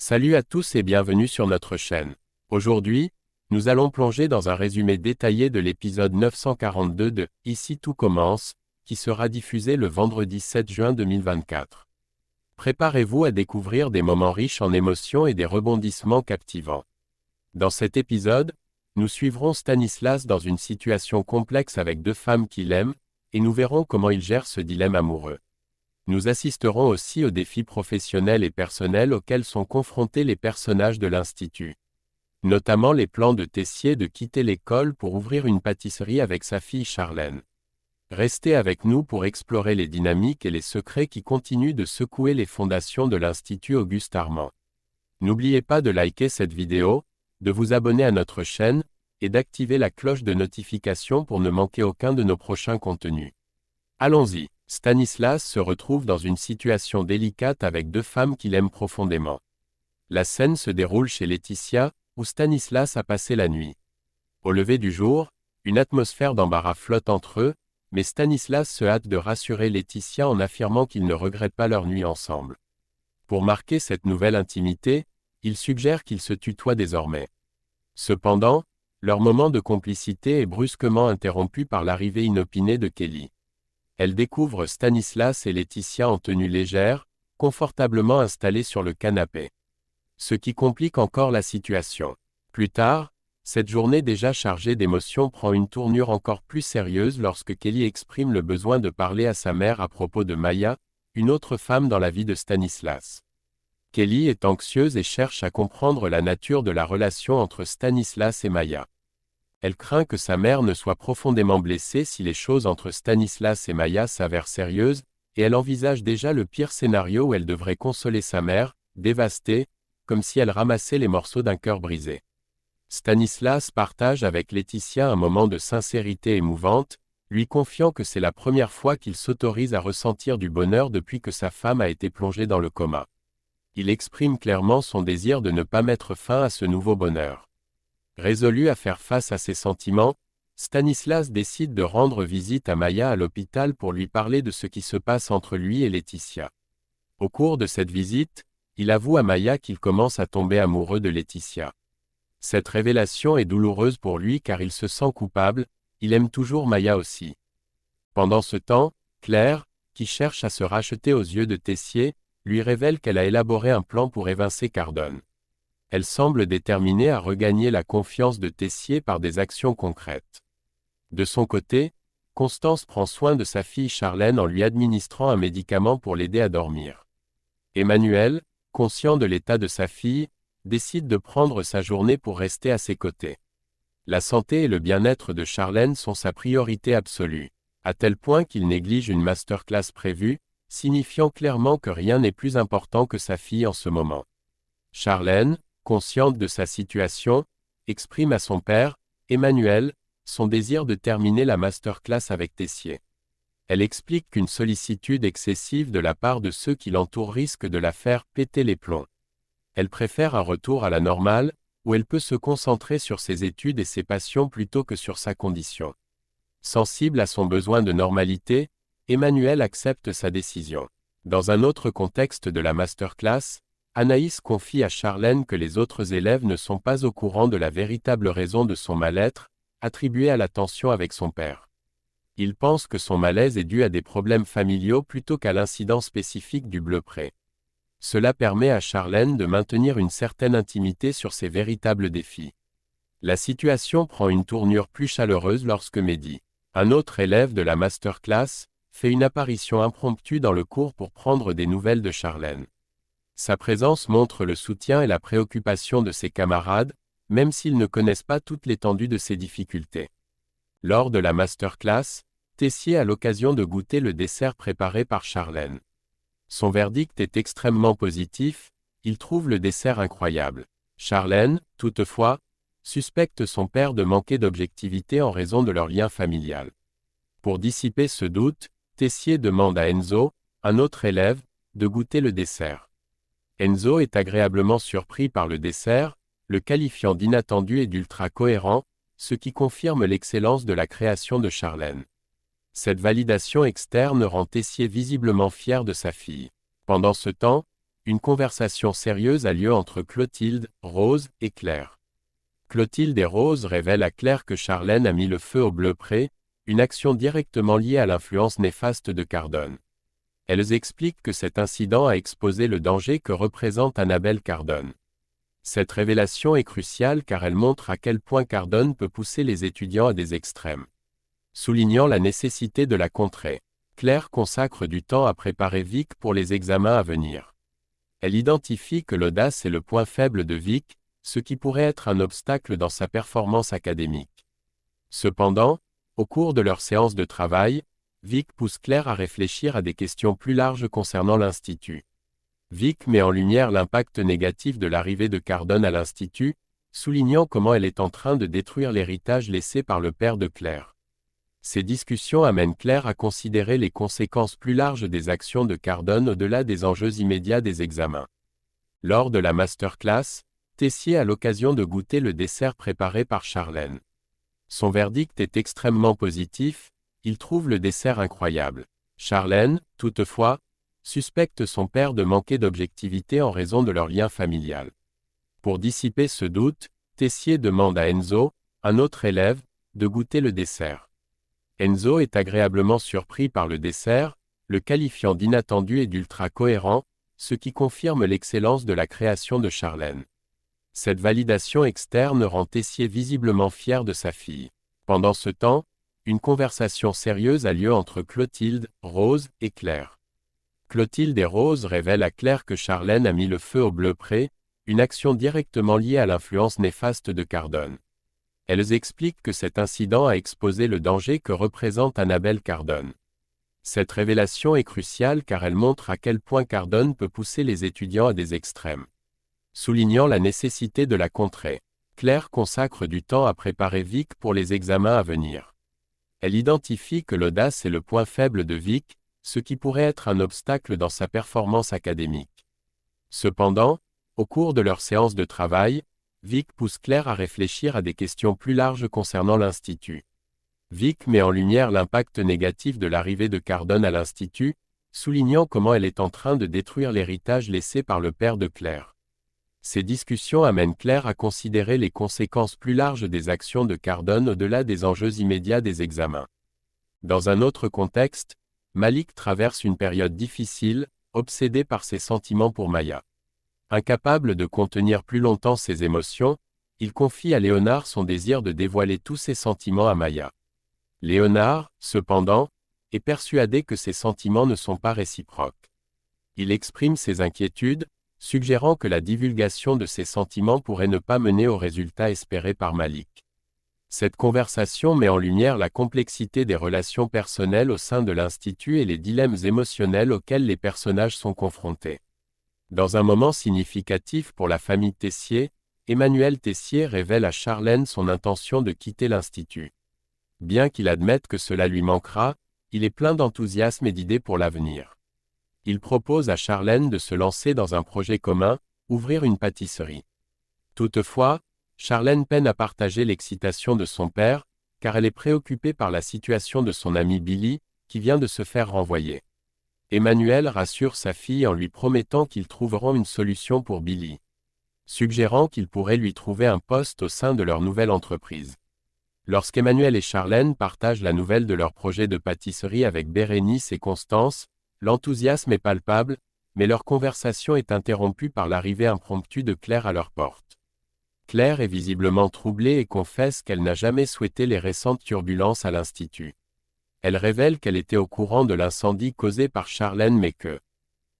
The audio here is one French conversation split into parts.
Salut à tous et bienvenue sur notre chaîne. Aujourd'hui, nous allons plonger dans un résumé détaillé de l'épisode 942 de « Ici tout commence », qui sera diffusé le vendredi 7 juin 2024. Préparez-vous à découvrir des moments riches en émotions et des rebondissements captivants. Dans cet épisode, nous suivrons Stanislas dans une situation complexe avec deux femmes qu'il aime, et nous verrons comment il gère ce dilemme amoureux. Nous assisterons aussi aux défis professionnels et personnels auxquels sont confrontés les personnages de l'Institut. Notamment les plans de Tessier de quitter l'école pour ouvrir une pâtisserie avec sa fille Charlène. Restez avec nous pour explorer les dynamiques et les secrets qui continuent de secouer les fondations de l'Institut Auguste Armand. N'oubliez pas de liker cette vidéo, de vous abonner à notre chaîne, et d'activer la cloche de notification pour ne manquer aucun de nos prochains contenus. Allons-y. Stanislas se retrouve dans une situation délicate avec deux femmes qu'il aime profondément. La scène se déroule chez Laetitia, où Stanislas a passé la nuit. Au lever du jour, une atmosphère d'embarras flotte entre eux, mais Stanislas se hâte de rassurer Laetitia en affirmant qu'il ne regrette pas leur nuit ensemble. Pour marquer cette nouvelle intimité, il suggère qu'ils se tutoient désormais. Cependant, leur moment de complicité est brusquement interrompu par l'arrivée inopinée de Kelly. Elle découvre Stanislas et Laetitia en tenue légère, confortablement installés sur le canapé. Ce qui complique encore la situation. Plus tard, cette journée déjà chargée d'émotions prend une tournure encore plus sérieuse lorsque Kelly exprime le besoin de parler à sa mère à propos de Maya, une autre femme dans la vie de Stanislas. Kelly est anxieuse et cherche à comprendre la nature de la relation entre Stanislas et Maya. Elle craint que sa mère ne soit profondément blessée si les choses entre Stanislas et Maya s'avèrent sérieuses, et elle envisage déjà le pire scénario où elle devrait consoler sa mère, dévastée, comme si elle ramassait les morceaux d'un cœur brisé. Stanislas partage avec Laetitia un moment de sincérité émouvante, lui confiant que c'est la première fois qu'il s'autorise à ressentir du bonheur depuis que sa femme a été plongée dans le coma. Il exprime clairement son désir de ne pas mettre fin à ce nouveau bonheur. Résolu à faire face à ses sentiments, Stanislas décide de rendre visite à Maya à l'hôpital pour lui parler de ce qui se passe entre lui et Laetitia. Au cours de cette visite, il avoue à Maya qu'il commence à tomber amoureux de Laetitia. Cette révélation est douloureuse pour lui car il se sent coupable, il aime toujours Maya aussi. Pendant ce temps, Claire, qui cherche à se racheter aux yeux de Tessier, lui révèle qu'elle a élaboré un plan pour évincer Cardone. Elle semble déterminée à regagner la confiance de Tessier par des actions concrètes. De son côté, Constance prend soin de sa fille Charlène en lui administrant un médicament pour l'aider à dormir. Emmanuel, conscient de l'état de sa fille, décide de prendre sa journée pour rester à ses côtés. La santé et le bien-être de Charlène sont sa priorité absolue, à tel point qu'il néglige une masterclass prévue, signifiant clairement que rien n'est plus important que sa fille en ce moment. Charlène, consciente de sa situation, exprime à son père, Emmanuel, son désir de terminer la masterclass avec Tessier. Elle explique qu'une sollicitude excessive de la part de ceux qui l'entourent risque de la faire péter les plombs. Elle préfère un retour à la normale, où elle peut se concentrer sur ses études et ses passions plutôt que sur sa condition. Sensible à son besoin de normalité, Emmanuel accepte sa décision. Dans un autre contexte de la masterclass, Anaïs confie à Charlène que les autres élèves ne sont pas au courant de la véritable raison de son mal-être, attribuée à la tension avec son père. Il pense que son malaise est dû à des problèmes familiaux plutôt qu'à l'incident spécifique du bleu-pré. Cela permet à Charlène de maintenir une certaine intimité sur ses véritables défis. La situation prend une tournure plus chaleureuse lorsque Mehdi, un autre élève de la masterclass, fait une apparition impromptue dans le cours pour prendre des nouvelles de Charlène. Sa présence montre le soutien et la préoccupation de ses camarades, même s'ils ne connaissent pas toute l'étendue de ses difficultés. Lors de la masterclass, Tessier a l'occasion de goûter le dessert préparé par Charlène. Son verdict est extrêmement positif, il trouve le dessert incroyable. Charlène, toutefois, suspecte son père de manquer d'objectivité en raison de leur lien familial. Pour dissiper ce doute, Tessier demande à Enzo, un autre élève, de goûter le dessert. Enzo est agréablement surpris par le dessert, le qualifiant d'inattendu et d'ultra cohérent, ce qui confirme l'excellence de la création de Charlène. Cette validation externe rend Tessier visiblement fier de sa fille. Pendant ce temps, Une conversation sérieuse a lieu entre Clotilde, Rose et Claire. Clotilde et Rose révèlent à Claire que Charlène a mis le feu au bleu pré, une action directement liée à l'influence néfaste de Cardone. Elles expliquent que cet incident a exposé le danger que représente Annabelle Cardone. Cette révélation est cruciale car elle montre à quel point Cardone peut pousser les étudiants à des extrêmes. Soulignant la nécessité de la contrer, Claire consacre du temps à préparer Vic pour les examens à venir. Elle identifie que l'audace est le point faible de Vic, ce qui pourrait être un obstacle dans sa performance académique. Cependant, au cours de leur séance de travail, Vic pousse Claire à réfléchir à des questions plus larges concernant l'Institut. Vic met en lumière l'impact négatif de l'arrivée de Cardone à l'Institut, soulignant comment elle est en train de détruire l'héritage laissé par le père de Claire. Ces discussions amènent Claire à considérer les conséquences plus larges des actions de Cardone au-delà des enjeux immédiats des examens. Lors de la masterclass, Tessier a l'occasion de goûter le dessert préparé par Charlène. Son verdict est extrêmement positif, il trouve le dessert incroyable. Charlène, toutefois, suspecte son père de manquer d'objectivité en raison de leur lien familial. Pour dissiper ce doute, Tessier demande à Enzo, un autre élève, de goûter le dessert. Enzo est agréablement surpris par le dessert, le qualifiant d'inattendu et d'ultra cohérent, ce qui confirme l'excellence de la création de Charlène. Cette validation externe rend Tessier visiblement fier de sa fille. Pendant ce temps, une conversation sérieuse a lieu entre Clotilde, Rose et Claire. Clotilde et Rose révèlent à Claire que Charlène a mis le feu au bleu pré, une action directement liée à l'influence néfaste de Cardone. Elles expliquent que cet incident a exposé le danger que représente Annabelle Cardone. Cette révélation est cruciale car elle montre à quel point Cardone peut pousser les étudiants à des extrêmes. Soulignant la nécessité de la contrer, Claire consacre du temps à préparer Vic pour les examens à venir. Elle identifie que l'audace est le point faible de Vic, ce qui pourrait être un obstacle dans sa performance académique. Cependant, au cours de leur séance de travail, Vic pousse Claire à réfléchir à des questions plus larges concernant l'Institut. Vic met en lumière l'impact négatif de l'arrivée de Cardone à l'Institut, soulignant comment elle est en train de détruire l'héritage laissé par le père de Claire. Ces discussions amènent Claire à considérer les conséquences plus larges des actions de Cardone au-delà des enjeux immédiats des examens. Dans un autre contexte, Malik traverse une période difficile, obsédé par ses sentiments pour Maya. Incapable de contenir plus longtemps ses émotions, il confie à Léonard son désir de dévoiler tous ses sentiments à Maya. Léonard, cependant, est persuadé que ses sentiments ne sont pas réciproques. Il exprime ses inquiétudes, suggérant que la divulgation de ses sentiments pourrait ne pas mener au résultat espéré par Malik. Cette conversation met en lumière la complexité des relations personnelles au sein de l'Institut et les dilemmes émotionnels auxquels les personnages sont confrontés. Dans un moment significatif pour la famille Tessier, Emmanuel Tessier révèle à Charlène son intention de quitter l'Institut. Bien qu'il admette que cela lui manquera, il est plein d'enthousiasme et d'idées pour l'avenir. Il propose à Charlène de se lancer dans un projet commun, ouvrir une pâtisserie. Toutefois, Charlène peine à partager l'excitation de son père, car elle est préoccupée par la situation de son ami Billy, qui vient de se faire renvoyer. Emmanuel rassure sa fille en lui promettant qu'ils trouveront une solution pour Billy, suggérant qu'ils pourraient lui trouver un poste au sein de leur nouvelle entreprise. Lorsqu'Emmanuel et Charlène partagent la nouvelle de leur projet de pâtisserie avec Bérénice et Constance, l'enthousiasme est palpable, mais leur conversation est interrompue par l'arrivée impromptue de Claire à leur porte. Claire est visiblement troublée et confesse qu'elle n'a jamais souhaité les récentes turbulences à l'Institut. Elle révèle qu'elle était au courant de l'incendie causé par Charlène mais que,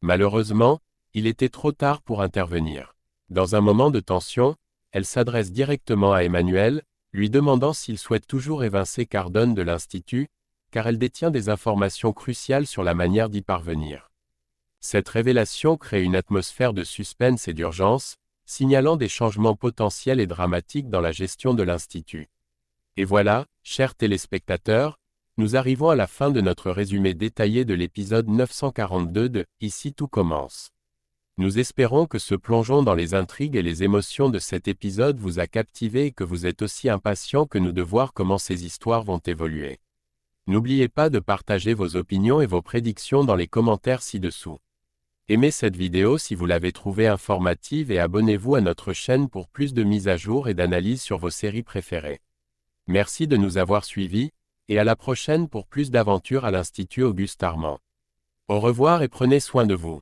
malheureusement, il était trop tard pour intervenir. Dans un moment de tension, elle s'adresse directement à Emmanuel, lui demandant s'il souhaite toujours évincer Cardone de l'Institut, car elle détient des informations cruciales sur la manière d'y parvenir. Cette révélation crée une atmosphère de suspense et d'urgence, signalant des changements potentiels et dramatiques dans la gestion de l'Institut. Et voilà, chers téléspectateurs, nous arrivons à la fin de notre résumé détaillé de l'épisode 942 de « Ici tout commence ». Nous espérons que ce plongeon dans les intrigues et les émotions de cet épisode vous a captivé et que vous êtes aussi impatient que nous de voir comment ces histoires vont évoluer. N'oubliez pas de partager vos opinions et vos prédictions dans les commentaires ci-dessous. Aimez cette vidéo si vous l'avez trouvée informative et abonnez-vous à notre chaîne pour plus de mises à jour et d'analyses sur vos séries préférées. Merci de nous avoir suivis, et à la prochaine pour plus d'aventures à l'Institut Auguste Armand. Au revoir et prenez soin de vous.